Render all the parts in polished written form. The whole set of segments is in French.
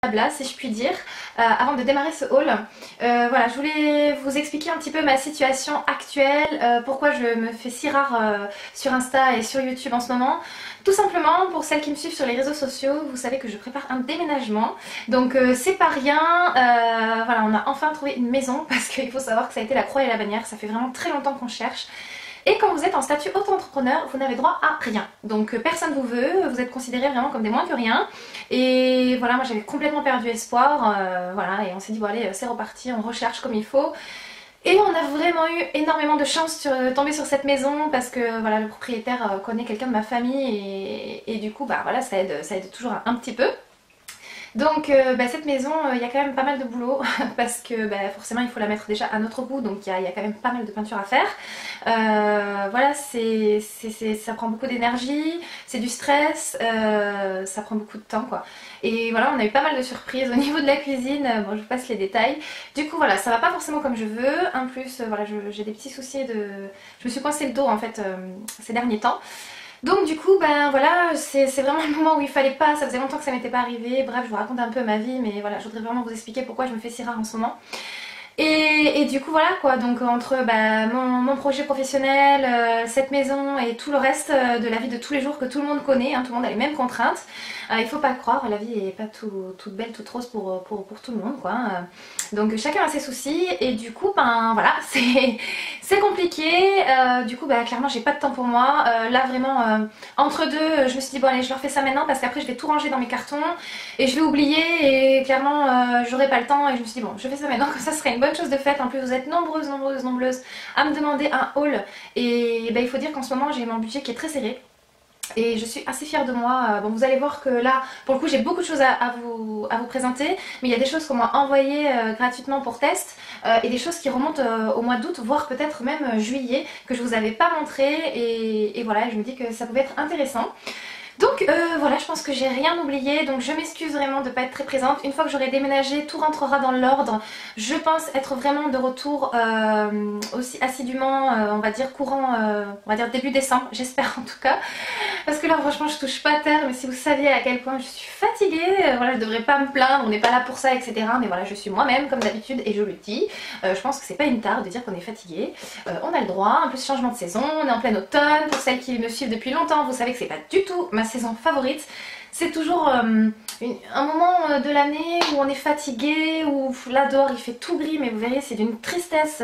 blabla si je puis dire, avant de démarrer ce haul. Voilà, je voulais vous expliquer un petit peu ma situation actuelle, pourquoi je me fais si rare sur Insta et sur YouTube en ce moment. Tout simplement, pour celles qui me suivent sur les réseaux sociaux, vous savez que je prépare un déménagement, donc c'est pas rien. Voilà, on a enfin trouvé une maison parce qu'il faut savoir que ça a été la croix et la bannière, ça fait vraiment très longtemps qu'on cherche. Et quand vous êtes en statut auto-entrepreneur, vous n'avez droit à rien. Donc personne vous veut, vous êtes considérés vraiment comme des moins que rien. Et voilà, moi j'avais complètement perdu espoir. Voilà, et on s'est dit, bon allez, c'est reparti, on recherche comme il faut. Et on a vraiment eu énormément de chance de tomber sur cette maison parce que voilà, le propriétaire connaît quelqu'un de ma famille et du coup, bah voilà, ça aide toujours un petit peu. Donc cette maison, il y a quand même pas mal de boulot parce que forcément il faut la mettre déjà à notre goût, donc il y a quand même pas mal de peinture à faire. Voilà, ça prend beaucoup d'énergie, c'est du stress, ça prend beaucoup de temps quoi. Et voilà, on a eu pas mal de surprises au niveau de la cuisine, bon je vous passe les détails. Du coup voilà, ça va pas forcément comme je veux, en plus voilà, j'ai des petits soucis de... Je me suis coincé le dos en fait ces derniers temps. Donc du coup ben voilà, c'est vraiment le moment où il fallait pas, ça faisait longtemps que ça m'était pas arrivé, bref je vous raconte un peu ma vie mais voilà, je voudrais vraiment vous expliquer pourquoi je me fais si rare en ce moment. Et du coup voilà quoi, donc entre mon projet professionnel, cette maison et tout le reste de la vie de tous les jours que tout le monde connaît, hein, tout le monde a les mêmes contraintes. Il faut pas croire, la vie est pas toute belle, toute rose pour tout le monde quoi. Donc chacun a ses soucis et du coup ben voilà, c'est compliqué. Du coup clairement j'ai pas de temps pour moi. Là vraiment entre deux, je me suis dit bon allez je leur fais ça maintenant parce qu'après je vais tout ranger dans mes cartons et je vais oublier et clairement j'aurai pas le temps et je me suis dit bon je fais ça maintenant comme ça serait une bonne chose de faite. En plus vous êtes nombreuses à me demander un haul et il faut dire qu'en ce moment j'ai mon budget qui est très serré. Et je suis assez fière de moi. Bon, vous allez voir que là, pour le coup, j'ai beaucoup de choses à vous présenter. Mais il y a des choses qu'on m'a envoyées gratuitement pour test. Et des choses qui remontent au mois d'août, voire peut-être même juillet, que je vous avais pas montré. Et voilà, je me dis que ça pouvait être intéressant. Donc voilà, je pense que j'ai rien oublié, donc je m'excuse vraiment de ne pas être très présente. Une fois que j'aurai déménagé, tout rentrera dans l'ordre. Je pense être vraiment de retour aussi assidûment, on va dire courant, on va dire début décembre, j'espère en tout cas. Parce que là franchement je touche pas à terre, mais si vous saviez à quel point je suis fatiguée, voilà je devrais pas me plaindre, on n'est pas là pour ça etc. Mais voilà je suis moi-même comme d'habitude et je le dis. Je pense que c'est pas une tare de dire qu'on est fatigué, on a le droit, un peu de changement de saison, on est en plein automne. Pour celles qui me suivent depuis longtemps, vous savez que c'est pas du tout ma saison favorite. C'est toujours un moment de l'année où on est fatigué, où là dehors il fait tout gris mais vous verrez c'est d'une tristesse.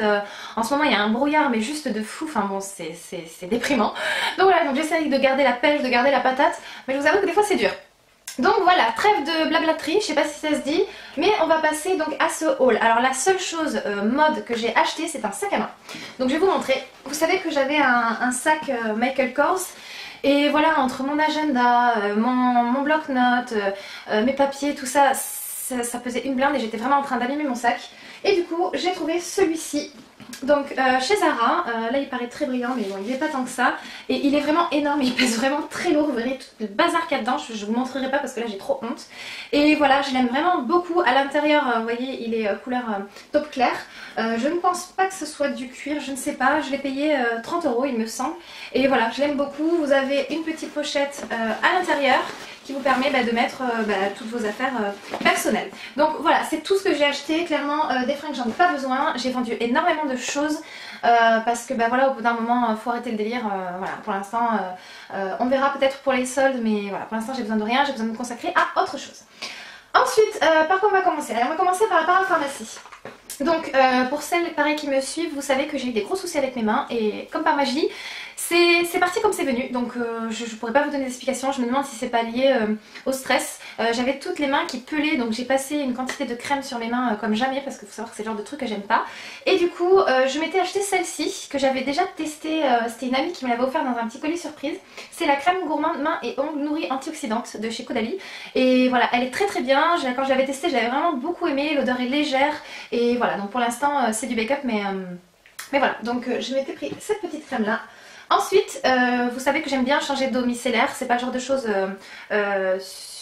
En ce moment il y a un brouillard mais juste de fou, enfin bon c'est déprimant. Donc voilà, donc j'essaie de garder la pêche, de garder la patate, mais je vous avoue que des fois c'est dur. Donc voilà, trêve de blablaterie, je sais pas si ça se dit, mais on va passer donc à ce haul. Alors la seule chose mode que j'ai acheté c'est un sac à main. Donc je vais vous montrer. Vous savez que j'avais un sac Michael Kors. Et voilà, entre mon agenda, mon bloc-notes, mes papiers, tout ça, ça pesait une blinde et j'étais vraiment en train d'abîmer mon sac. Et du coup, j'ai trouvé celui-ci. Donc chez Zara, là il paraît très brillant mais bon il n'est pas tant que ça. Et il est vraiment énorme, il pèse vraiment très lourd, vous verrez tout le bazar qu'il y a dedans, je vous montrerai pas parce que là j'ai trop honte. Et voilà, je l'aime vraiment beaucoup, à l'intérieur vous voyez il est couleur taupe clair. Je ne pense pas que ce soit du cuir, je ne sais pas, je l'ai payé 30 € il me semble. Et voilà, je l'aime beaucoup, vous avez une petite pochette à l'intérieur qui vous permet de mettre toutes vos affaires personnelles. Donc voilà, c'est tout ce que j'ai acheté. Clairement, des fringues, j'en ai pas besoin. J'ai vendu énormément de choses parce que voilà, au bout d'un moment, faut arrêter le délire. Voilà, pour l'instant, on verra peut-être pour les soldes, mais voilà, pour l'instant, j'ai besoin de rien. J'ai besoin de me consacrer à autre chose. Ensuite, par quoi on va commencer? Allez, on va commencer par la parapharmacie. Donc pour celles pareil qui me suivent, vous savez que j'ai eu des gros soucis avec mes mains et comme par magie, c'est parti comme c'est venu. Donc je ne pourrais pas vous donner d'explications, je me demande si c'est pas lié au stress. J'avais toutes les mains qui pelaient, donc j'ai passé une quantité de crème sur mes mains comme jamais parce qu'il faut savoir que c'est le genre de truc que j'aime pas. Et du coup je m'étais acheté celle-ci que j'avais déjà testée, c'était une amie qui me l'avait offert dans un petit colis surprise. C'est la crème gourmande mains et ongles nourris antioxydante de chez Caudalie. Et voilà, elle est très très bien, quand je l'avais testée j'avais vraiment beaucoup aimé, l'odeur est légère. Et voilà, donc pour l'instant c'est du make-up mais voilà, donc je m'étais pris cette petite crème là. Ensuite, vous savez que j'aime bien changer d'eau micellaire, c'est pas le genre de choses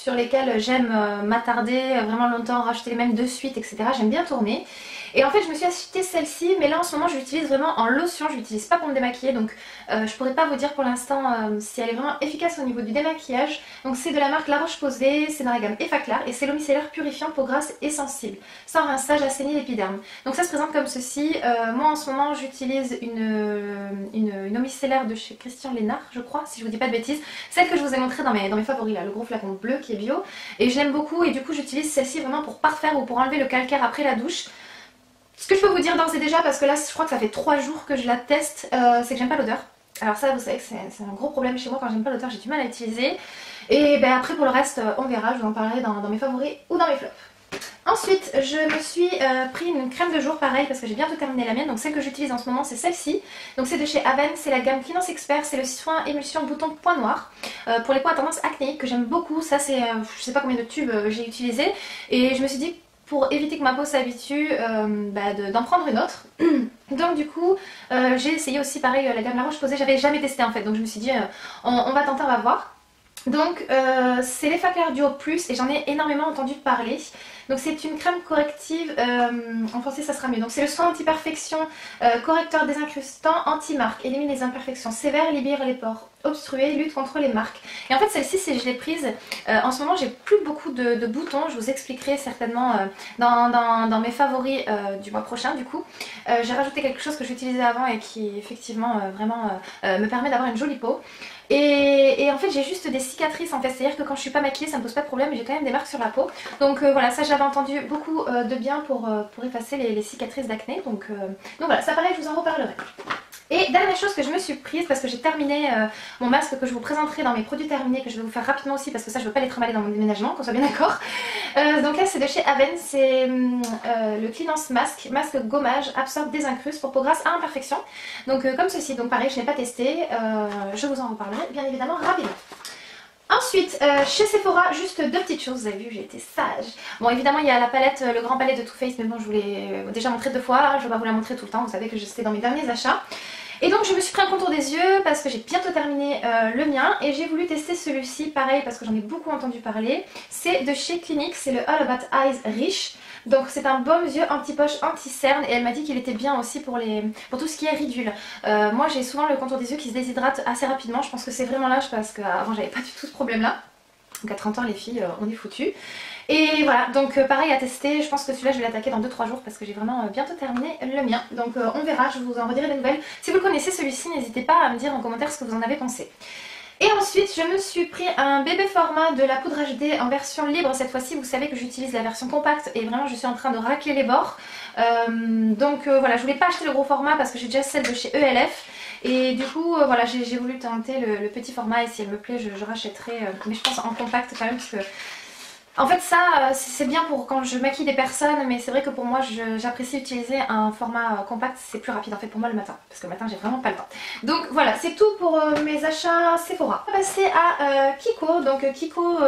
sur lesquels j'aime m'attarder vraiment longtemps, racheter les mêmes de suite, etc. J'aime bien tourner. Et en fait je me suis acheté celle-ci, mais là en ce moment je l'utilise vraiment en lotion, je l'utilise pas pour me démaquiller, donc je pourrais pas vous dire pour l'instant si elle est vraiment efficace au niveau du démaquillage. Donc c'est de la marque La Roche-Posay, c'est dans la gamme Effaclar et c'est l'eau micellaire purifiant peau grasse et sensible, sans rinçage, assainit l'épiderme. Donc ça se présente comme ceci. Moi en ce moment j'utilise une eau micellaire de chez Christian Lénard, je crois, si je vous dis pas de bêtises, celle que je vous ai montrée dans mes favoris là, le gros flacon bleu qui est bio, et je l'aime beaucoup et du coup j'utilise celle-ci vraiment pour parfaire ou pour enlever le calcaire après la douche. Ce que je peux vous dire d'ores et déjà, parce que là je crois que ça fait 3 jours que je la teste, c'est que j'aime pas l'odeur. Alors ça vous savez que c'est un gros problème chez moi, quand j'aime pas l'odeur j'ai du mal à l'utiliser. Et ben après pour le reste on verra, je vous en parlerai dans mes favoris ou dans mes flops. Ensuite je me suis pris une crème de jour pareil parce que j'ai bientôt terminé la mienne. Donc celle que j'utilise en ce moment c'est celle-ci. Donc c'est de chez Aven, c'est la gamme Cleanance Expert, c'est le soin émulsion bouton point noir pour les peaux à tendance acnéique que j'aime beaucoup. Ça c'est je sais pas combien de tubes j'ai utilisé et je me suis dit pour éviter que ma peau s'habitue d'en prendre une autre. Donc du coup j'ai essayé aussi pareil la gamme La Roche-Posay, j'avais jamais testé en fait, donc je me suis dit on va tenter, on va voir. Donc c'est l'Effaclar Duo Plus et j'en ai énormément entendu parler. Donc c'est une crème corrective, en français ça sera mieux. Donc c'est le soin anti-perfection, correcteur désincrustant, anti-marque, élimine les imperfections sévères, libère les pores obstrués, lutte contre les marques. Et en fait celle-ci si je l'ai prise, en ce moment j'ai plus beaucoup de boutons, je vous expliquerai certainement dans mes favoris du mois prochain du coup. J'ai rajouté quelque chose que j'utilisais avant et qui effectivement vraiment me permet d'avoir une jolie peau. Et en fait j'ai juste des cicatrices en fait, c'est à dire que quand je suis pas maquillée ça me pose pas de problème mais j'ai quand même des marques sur la peau. Donc voilà, ça j'avais entendu beaucoup de bien pour effacer les cicatrices d'acné. Donc voilà, ça pareil je vous en reparlerai. Et dernière chose que je me suis prise parce que j'ai terminé mon masque que je vous présenterai dans mes produits terminés, que je vais vous faire rapidement aussi parce que ça je veux pas les trimballer dans mon déménagement, qu'on soit bien d'accord. Donc là c'est de chez Aven, c'est le Cleanance Mask, masque gommage, absorbe, désincruste pour peau grasse à imperfection. Donc comme ceci, donc pareil je n'ai pas testé, je vous en reparlerai bien évidemment rapidement. Ensuite, chez Sephora, juste deux petites choses, vous avez vu, j'ai été sage. Bon, évidemment, il y a la palette, le grand palais de Too Faced, mais bon, je vous l'ai déjà montré 2 fois, je vais pas vous la montrer tout le temps, vous savez que j'étais dans mes derniers achats. Et donc, je me suis pris un contour des yeux parce que j'ai bientôt terminé le mien et j'ai voulu tester celui-ci, pareil, parce que j'en ai beaucoup entendu parler. C'est de chez Clinique, c'est le All About Eyes Riche. Donc c'est un baume yeux anti-poche, anti-cerne et elle m'a dit qu'il était bien aussi pour tout ce qui est ridule. Moi j'ai souvent le contour des yeux qui se déshydrate assez rapidement, je pense que c'est vraiment l'âge parce qu'avant j'avais pas du tout ce problème là. Donc à 30 ans les filles on est foutues. Et voilà, donc pareil à tester, je pense que celui-là je vais l'attaquer dans 2-3 jours parce que j'ai vraiment bientôt terminé le mien. Donc on verra, je vous en redirai des nouvelles. Si vous le connaissez celui-ci, n'hésitez pas à me dire en commentaire ce que vous en avez pensé. Et ensuite je me suis pris un bébé format de la poudre HD en version libre cette fois-ci. Vous savez que j'utilise la version compacte et vraiment je suis en train de racler les bords. Voilà, je voulais pas acheter le gros format parce que j'ai déjà celle de chez ELF. Et du coup voilà, j'ai voulu tenter le petit format et si elle me plaît je rachèterai. Mais je pense en compact quand même parce que... En fait ça c'est bien pour quand je maquille des personnes, mais c'est vrai que pour moi j'apprécie utiliser un format compact, c'est plus rapide en fait pour moi le matin, parce que le matin j'ai vraiment pas le temps. Donc voilà, c'est tout pour mes achats Sephora. On va passer à Kiko, donc Kiko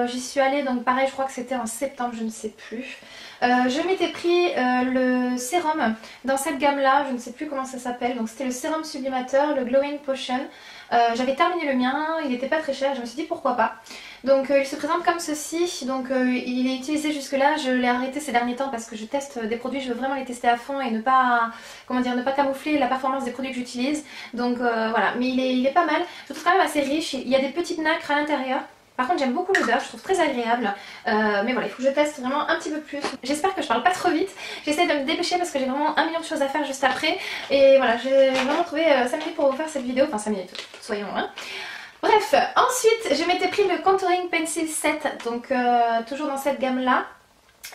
j'y suis allée, donc pareil je crois que c'était en septembre, je ne sais plus. Je m'étais pris le sérum dans cette gamme là, je ne sais plus comment ça s'appelle, donc c'était le sérum sublimateur, le Glowing Potion. J'avais terminé le mien, il n'était pas très cher, je me suis dit pourquoi pas. Donc il se présente comme ceci, donc il est utilisé jusque là, je l'ai arrêté ces derniers temps parce que je teste des produits, je veux vraiment les tester à fond et ne pas, comment dire, ne pas camoufler la performance des produits que j'utilise. Donc voilà, mais il est pas mal, je trouve quand même assez riche, il y a des petites nacres à l'intérieur. Par contre j'aime beaucoup l'odeur, je trouve très agréable, mais voilà, il faut que je teste vraiment un petit peu plus. J'espère que je parle pas trop vite, j'essaie de me dépêcher parce que j'ai vraiment 1 million de choses à faire juste après. Et voilà, j'ai vraiment trouvé 5 minutes pour vous faire cette vidéo, enfin 5 minutes, soyons hein. Bref, ensuite je m'étais pris le Contouring Pencil Set, donc toujours dans cette gamme là.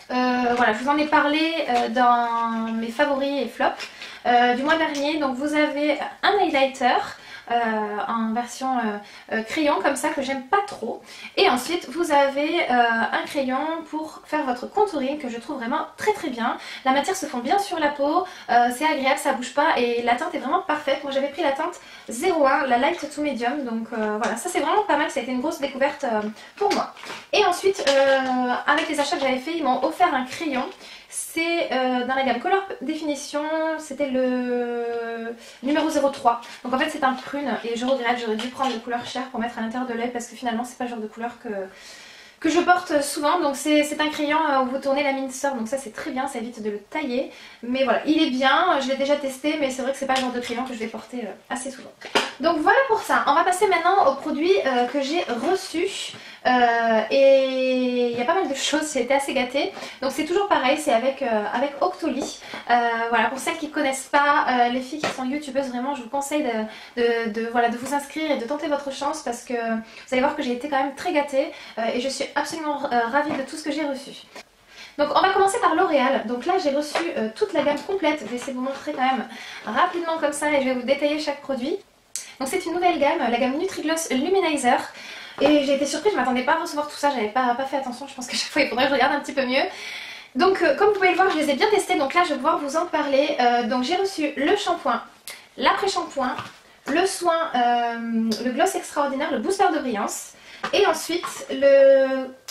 Voilà, je vous en ai parlé dans mes favoris et flops du mois dernier. Donc vous avez un highlighter en version crayon comme ça que j'aime pas trop, et ensuite vous avez un crayon pour faire votre contouring que je trouve vraiment très très bien. La matière se fond bien sur la peau, c'est agréable, ça bouge pas et la teinte est vraiment parfaite. Moi j'avais pris la teinte 01, la light to medium, donc voilà, ça c'est vraiment pas mal, ça a été une grosse découverte pour moi. Et ensuite avec les achats que j'avais fait, ils m'ont offert un crayon. C'est dans la gamme Color Définition, c'était le numéro 03. Donc en fait c'est un prune et je regrette, j'aurais dû prendre des couleurs chères pour mettre à l'intérieur de l'œil parce que finalement c'est pas le genre de couleur que je porte souvent. Donc c'est un crayon où vous tournez la minceur, donc ça c'est très bien, ça évite de le tailler. Mais voilà, il est bien, je l'ai déjà testé, mais c'est vrai que c'est pas le genre de crayon que je vais porter assez souvent. Donc voilà pour ça. On va passer maintenant aux produits que j'ai reçus. Et il y a pas mal de choses, j'ai été assez gâtée. Donc c'est toujours pareil, c'est avec Octoly. Voilà, pour celles qui ne connaissent pas, les filles qui sont youtubeuses, vraiment je vous conseille de vous inscrire et de tenter votre chance, parce que vous allez voir que j'ai été quand même très gâtée et je suis absolument ravie de tout ce que j'ai reçu. Donc on va commencer par L'Oréal. Donc là j'ai reçu toute la gamme complète. Je vais essayer de vous montrer quand même rapidement comme ça et je vais vous détailler chaque produit. Donc c'est une nouvelle gamme, la gamme Nutri-Gloss Luminizer. Et j'ai été surprise, je ne m'attendais pas à recevoir tout ça, j'avais pas fait attention, je pense qu'à chaque fois il faudrait que je regarde un petit peu mieux. Donc comme vous pouvez le voir, je les ai bien testés, donc là je vais pouvoir vous en parler. Donc j'ai reçu le shampoing, l'après-shampoing, le soin, le gloss extraordinaire, le booster de brillance. Et ensuite,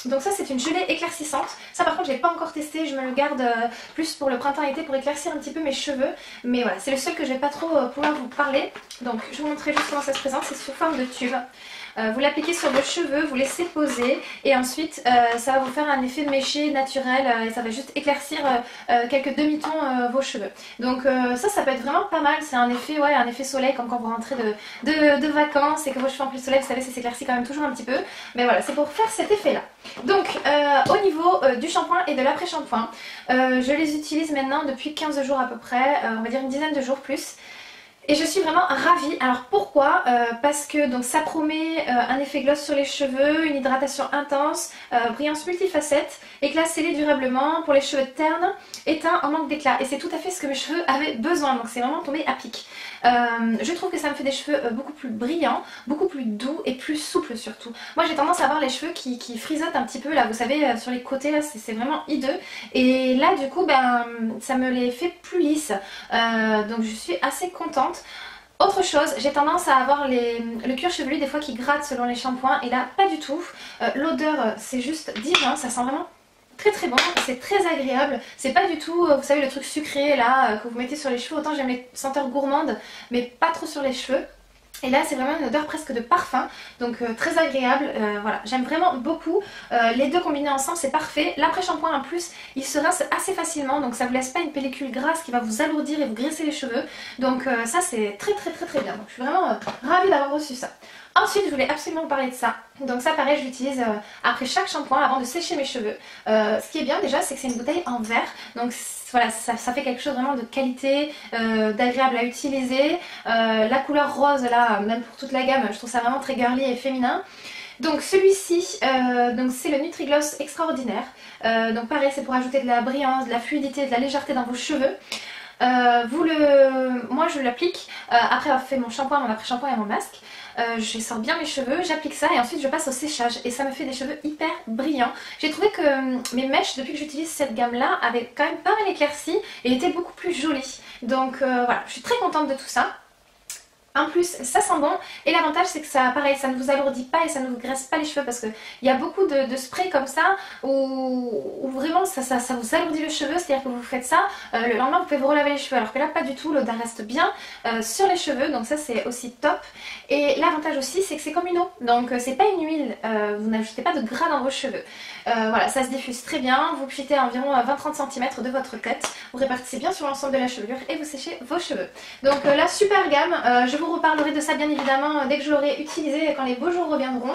donc ça c'est une gelée éclaircissante. Ça par contre je l'ai pas encore testé, je me le garde plus pour le printemps-été pour éclaircir un petit peu mes cheveux. Mais voilà, c'est le seul que je vais pas trop pouvoir vous parler. Donc je vais vous montrer juste comment ça se présente, c'est sous forme de tube. Vous l'appliquez sur vos cheveux, vous laissez poser et ensuite ça va vous faire un effet méché naturel et ça va juste éclaircir quelques demi-tons vos cheveux. Donc ça peut être vraiment pas mal, c'est un effet soleil comme quand vous rentrez de vacances et que vos cheveux en plus soleil, vous savez ça s'éclaircit quand même toujours un petit peu. Mais voilà, c'est pour faire cet effet là. Donc au niveau du shampoing et de l'après-shampoing, je les utilise maintenant depuis 15 jours à peu près, on va dire une dizaine de jours plus. Et je suis vraiment ravie. Alors pourquoi parce que donc, ça promet un effet gloss sur les cheveux, une hydratation intense, brillance multifacette, éclat scellé durablement pour les cheveux ternes, éteints en manque d'éclat. Et c'est tout à fait ce que mes cheveux avaient besoin, donc c'est vraiment tombé à pic. Je trouve que ça me fait des cheveux beaucoup plus brillants, beaucoup plus doux et plus souples surtout. Moi j'ai tendance à avoir les cheveux qui frisottent un petit peu là, vous savez sur les côtés là, c'est vraiment hideux. Et là du coup ça me les fait plus lisses, donc je suis assez contente. Autre chose, j'ai tendance à avoir le cuir chevelu des fois qui gratte selon les shampoings et là pas du tout. L'odeur c'est juste divin, ça sent vraiment très très bon, c'est très agréable, c'est pas du tout, vous savez le truc sucré là que vous mettez sur les cheveux, autant j'aime les senteurs gourmandes mais pas trop sur les cheveux. Et là c'est vraiment une odeur presque de parfum, donc très agréable, voilà, j'aime vraiment beaucoup. Les deux combinés ensemble c'est parfait. L'après-shampoing en plus il se rince assez facilement, donc ça vous laisse pas une pellicule grasse qui va vous alourdir et vous graisser les cheveux. Donc ça c'est très bien, donc je suis vraiment ravie d'avoir reçu ça. Ensuite je voulais absolument vous parler de ça. Donc ça pareil je l'utilise après chaque shampoing avant de sécher mes cheveux. Ce qui est bien déjà c'est que c'est une bouteille en verre, donc voilà, ça fait quelque chose vraiment de qualité, d'agréable à utiliser. La couleur rose là, même pour toute la gamme, je trouve ça vraiment très girly et féminin. Donc celui-ci, c'est le Nutri-Gloss extraordinaire. Donc pareil, c'est pour ajouter de la brillance, de la fluidité, de la légèreté dans vos cheveux. Moi je l'applique après avoir fait mon shampoing, mon après-shampoing et mon masque. Je sors bien mes cheveux, j'applique ça et ensuite je passe au séchage et ça me fait des cheveux hyper brillants. J'ai trouvé que mes mèches depuis que j'utilise cette gamme là avaient quand même pas mal éclairci et étaient beaucoup plus jolies. Donc voilà, je suis très contente de tout ça. En plus ça sent bon et l'avantage c'est que ça, pareil, ça ne vous alourdit pas et ça ne vous graisse pas les cheveux parce qu'il y a beaucoup de sprays comme ça où vraiment ça vous alourdit le cheveu, c'est-à-dire que vous faites ça, le lendemain vous pouvez vous relaver les cheveux alors que là pas du tout, l'odeur reste bien sur les cheveux, donc ça c'est aussi top. Et l'avantage aussi c'est que c'est comme une eau, donc c'est pas une huile, vous n'ajoutez pas de gras dans vos cheveux. Voilà, ça se diffuse très bien, vous pchitez à environ 20-30 cm de votre tête, vous répartissez bien sur l'ensemble de la chevelure et vous séchez vos cheveux. Donc la super gamme, je vous reparlerai de ça bien évidemment dès que je l'aurai utilisé et quand les beaux jours reviendront.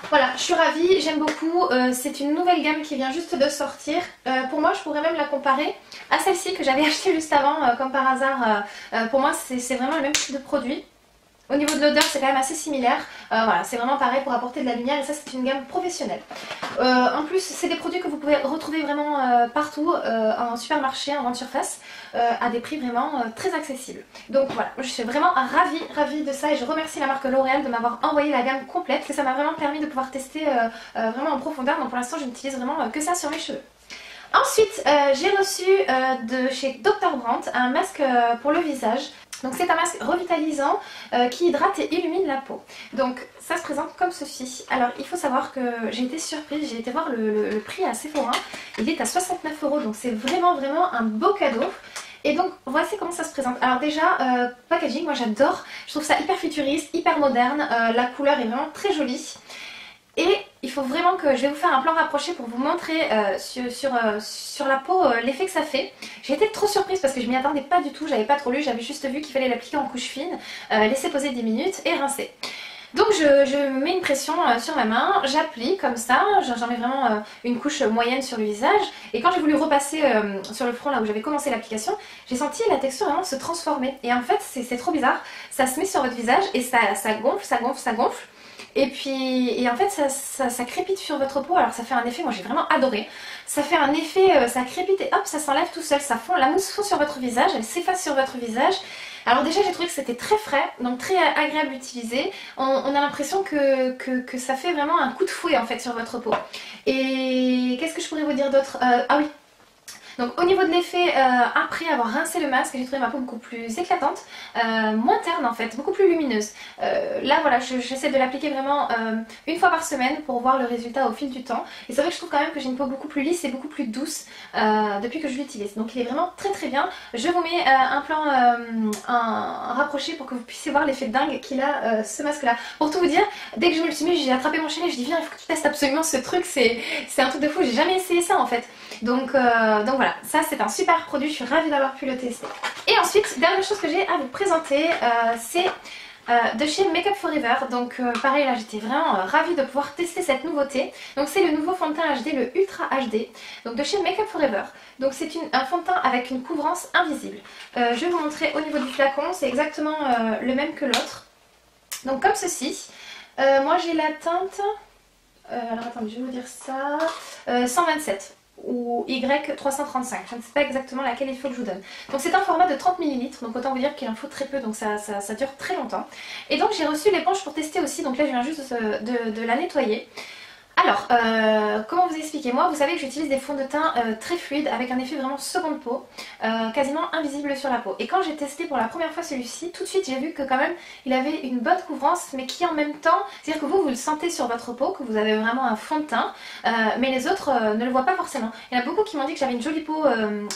Voilà, je suis ravie, j'aime beaucoup, c'est une nouvelle gamme qui vient juste de sortir. Pour moi je pourrais même la comparer à celle-ci que j'avais achetée juste avant comme par hasard. Pour moi c'est vraiment le même type de produit. Au niveau de l'odeur c'est quand même assez similaire, voilà, c'est vraiment pareil pour apporter de la lumière et ça c'est une gamme professionnelle. En plus c'est des produits que vous pouvez retrouver vraiment partout en supermarché, en grande surface, à des prix vraiment très accessibles. Donc voilà, je suis vraiment ravie de ça et je remercie la marque L'Oréal de m'avoir envoyé la gamme complète, parce que ça m'a vraiment permis de pouvoir tester vraiment en profondeur, donc pour l'instant je n'utilise vraiment que ça sur mes cheveux. Ensuite j'ai reçu de chez Dr. Brandt un masque pour le visage. Donc c'est un masque revitalisant qui hydrate et illumine la peau. Donc ça se présente comme ceci. Alors il faut savoir que j'ai été surprise, j'ai été voir le prix à Sephora. Il est à 69 €, donc c'est vraiment un beau cadeau. Et donc voici comment ça se présente. Alors déjà, packaging, moi j'adore. Je trouve ça hyper futuriste, hyper moderne. La couleur est vraiment très jolie. Et il faut vraiment que je vais vous faire un plan rapproché pour vous montrer sur la peau l'effet que ça fait. J'ai été trop surprise parce que je m'y attendais pas du tout, j'avais pas trop lu, j'avais juste vu qu'il fallait l'appliquer en couche fine, laisser poser 10 minutes et rincer. Donc je mets une pression sur ma main, j'applique comme ça, j'en mets vraiment une couche moyenne sur le visage. Et quand j'ai voulu repasser sur le front là où j'avais commencé l'application, j'ai senti la texture vraiment se transformer. Et en fait c'est trop bizarre, ça se met sur votre visage et ça gonfle, ça gonfle, ça gonfle. Et en fait ça crépite sur votre peau, alors ça fait un effet, moi j'ai vraiment adoré. Ça fait un effet, ça crépite et hop ça s'enlève tout seul, ça fond, la mousse fond sur votre visage, elle s'efface sur votre visage. Alors déjà j'ai trouvé que c'était très frais, donc très agréable à utiliser. On a l'impression que ça fait vraiment un coup de fouet en fait sur votre peau. Et qu'est-ce que je pourrais vous dire d'autre? Ah oui, donc au niveau de l'effet, après avoir rincé le masque, j'ai trouvé ma peau beaucoup plus éclatante, moins terne en fait, beaucoup plus lumineuse. Là voilà, j'essaie de l'appliquer vraiment une fois par semaine pour voir le résultat au fil du temps. Et c'est vrai que je trouve quand même que j'ai une peau beaucoup plus lisse et beaucoup plus douce depuis que je l'utilise. Donc il est vraiment très très bien. Je vous mets un plan un rapproché pour que vous puissiez voir l'effet dingue qu'il a ce masque là. Pour tout vous dire, dès que je me le suis mis, j'ai attrapé mon chéri, je dis viens il faut que tu testes absolument ce truc, c'est un truc de fou, j'ai jamais essayé ça en fait. Donc voilà, ça c'est un super produit, je suis ravie d'avoir pu le tester. Et ensuite, dernière chose que j'ai à vous présenter, c'est de chez Make Up For Ever. Donc pareil là j'étais vraiment ravie de pouvoir tester cette nouveauté. Donc c'est le nouveau fond de teint HD, le Ultra HD, donc de chez Make Up For Ever. Donc c'est un fond de teint avec une couvrance invisible. Je vais vous montrer au niveau du flacon, c'est exactement le même que l'autre. Donc comme ceci, moi j'ai la teinte, alors attendez je vais vous dire ça, 127 ou Y335, je ne sais pas exactement laquelle il faut que je vous donne. Donc c'est un format de 30 ml, donc autant vous dire qu'il en faut très peu, donc ça dure très longtemps. Et donc j'ai reçu l'éponge pour tester aussi, donc là je viens juste de la nettoyer. Alors, comment vous expliquer? Moi, vous savez que j'utilise des fonds de teint très fluides avec un effet vraiment seconde peau, quasiment invisible sur la peau. Et quand j'ai testé pour la première fois celui-ci, tout de suite j'ai vu que quand même il avait une bonne couvrance, mais qui en même temps, c'est-à-dire que vous le sentez sur votre peau, que vous avez vraiment un fond de teint, mais les autres ne le voient pas forcément. Il y en a beaucoup qui m'ont dit que j'avais une jolie peau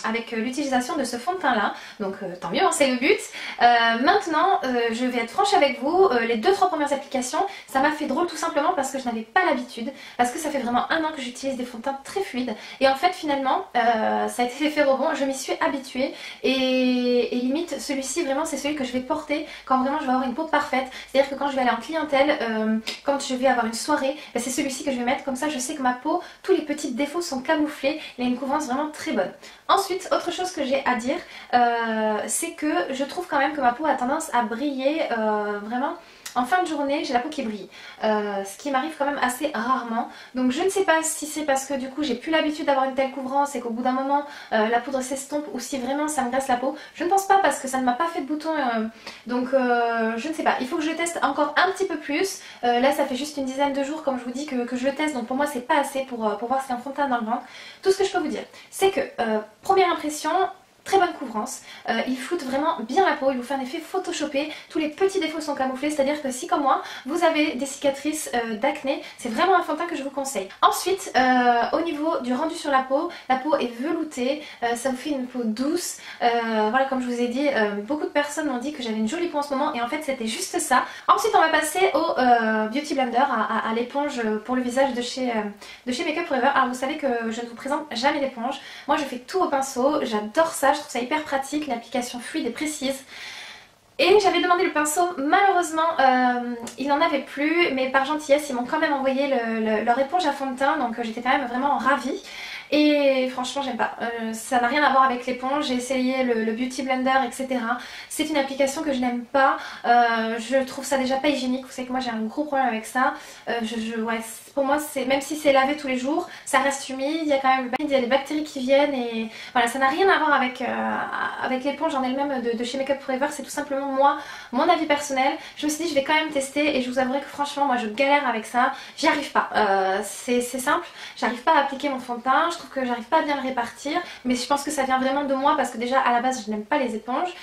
avec l'utilisation de ce fond de teint là, donc tant mieux, hein, c'est le but. Maintenant, je vais être franche avec vous, les 2-3 premières applications, ça m'a fait drôle tout simplement parce que je n'avais pas l'habitude. Parce que ça fait vraiment un an que j'utilise des fonds de teint très fluides. Et en fait finalement ça a été l'effet rebond, je m'y suis habituée. Et limite celui-ci vraiment c'est celui que je vais porter quand vraiment je vais avoir une peau parfaite. C'est-à-dire que quand je vais aller en clientèle, quand je vais avoir une soirée, ben c'est celui-ci que je vais mettre. Comme ça je sais que ma peau, tous les petits défauts sont camouflés. Il a une couvrance vraiment très bonne. Ensuite, autre chose que j'ai à dire, c'est que je trouve quand même que ma peau a tendance à briller vraiment. En fin de journée, j'ai la peau qui brille, ce qui m'arrive quand même assez rarement. Donc je ne sais pas si c'est parce que du coup j'ai plus l'habitude d'avoir une telle couvrance et qu'au bout d'un moment la poudre s'estompe, ou si vraiment ça me graisse la peau. Je ne pense pas parce que ça ne m'a pas fait de boutons, donc je ne sais pas. Il faut que je teste encore un petit peu plus. Là ça fait juste une dizaine de jours comme je vous dis que je le teste, donc pour moi c'est pas assez pour voir s'il y a un fond de teint dans le ventre. Tout ce que je peux vous dire, c'est que première impression, très bonne couvrance, il floute vraiment bien la peau, il vous fait un effet photoshopé, tous les petits défauts sont camouflés, c'est-à-dire que si comme moi vous avez des cicatrices d'acné, c'est vraiment un fond de teint que je vous conseille. Ensuite, au niveau du rendu sur la peau est veloutée, ça vous fait une peau douce, voilà comme je vous ai dit, beaucoup de personnes m'ont dit que j'avais une jolie peau en ce moment et en fait c'était juste ça. Ensuite on va passer au Beauty Blender, à l'éponge pour le visage de chez Make Up For Ever. Alors vous savez que je ne vous présente jamais l'éponge, moi je fais tout au pinceau, j'adore ça. Je trouve ça hyper pratique, l'application fluide et précise. Et j'avais demandé le pinceau, malheureusement il n'en avait plus, mais par gentillesse ils m'ont quand même envoyé leur éponge à fond de teint, donc j'étais quand même vraiment ravie. Et franchement j'aime pas, ça n'a rien à voir avec l'éponge, j'ai essayé le Beauty Blender etc. C'est une application que je n'aime pas, je trouve ça déjà pas hygiénique, vous savez que moi j'ai un gros problème avec ça. Ouais, pour moi même si c'est lavé tous les jours, ça reste humide, il y a quand même il y a des bactéries qui viennent et voilà, ça n'a rien à voir avec l'éponge en elle-même de chez Make Up For Ever, c'est tout simplement moi, mon avis personnel. Je me suis dit je vais quand même tester et je vous avouerai que franchement moi je galère avec ça, j'y arrive pas, c'est simple, j'arrive pas à appliquer mon fond de teint, je trouve que j'arrive pas à bien le répartir, mais je pense que ça vient vraiment de moi parce que déjà à la base je n'aime pas les éponges,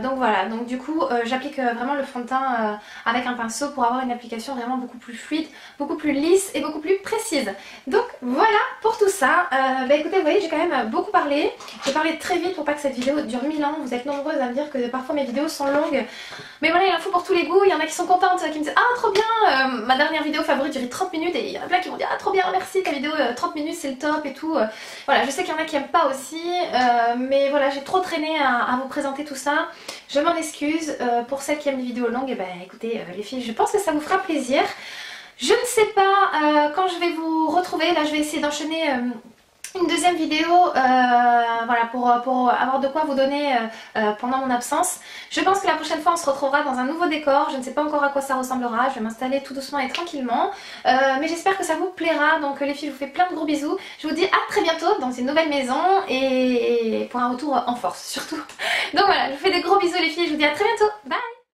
donc voilà, donc du coup j'applique vraiment le fond de teint avec un pinceau pour avoir une application vraiment beaucoup plus fluide, beaucoup plus lisse. lisse et beaucoup plus précise. Donc voilà pour tout ça. Écoutez, vous voyez, j'ai quand même beaucoup parlé. J'ai parlé très vite pour pas que cette vidéo dure 1000 ans. Vous êtes nombreuses à me dire que parfois mes vidéos sont longues. Mais voilà, il en faut pour tous les goûts. Il y en a qui sont contentes, qui me disent ah trop bien, ma dernière vidéo favorite durait 30 minutes et il y en a plein qui vont dire ah trop bien, merci, ta vidéo 30 minutes c'est le top et tout. Voilà, je sais qu'il y en a qui aiment pas aussi, mais voilà, j'ai trop traîné à vous présenter tout ça. Je m'en excuse. Pour celles qui aiment les vidéos longues, et écoutez les filles, je pense que ça vous fera plaisir. Je ne sais pas quand je vais vous retrouver. Là je vais essayer d'enchaîner une deuxième vidéo voilà, pour avoir de quoi vous donner pendant mon absence. Je pense que la prochaine fois on se retrouvera dans un nouveau décor. Je ne sais pas encore à quoi ça ressemblera. Je vais m'installer tout doucement et tranquillement. Mais j'espère que ça vous plaira. Donc les filles, je vous fais plein de gros bisous. Je vous dis à très bientôt dans une nouvelle maison et pour un retour en force surtout. Donc voilà, je vous fais des gros bisous les filles. Je vous dis à très bientôt. Bye.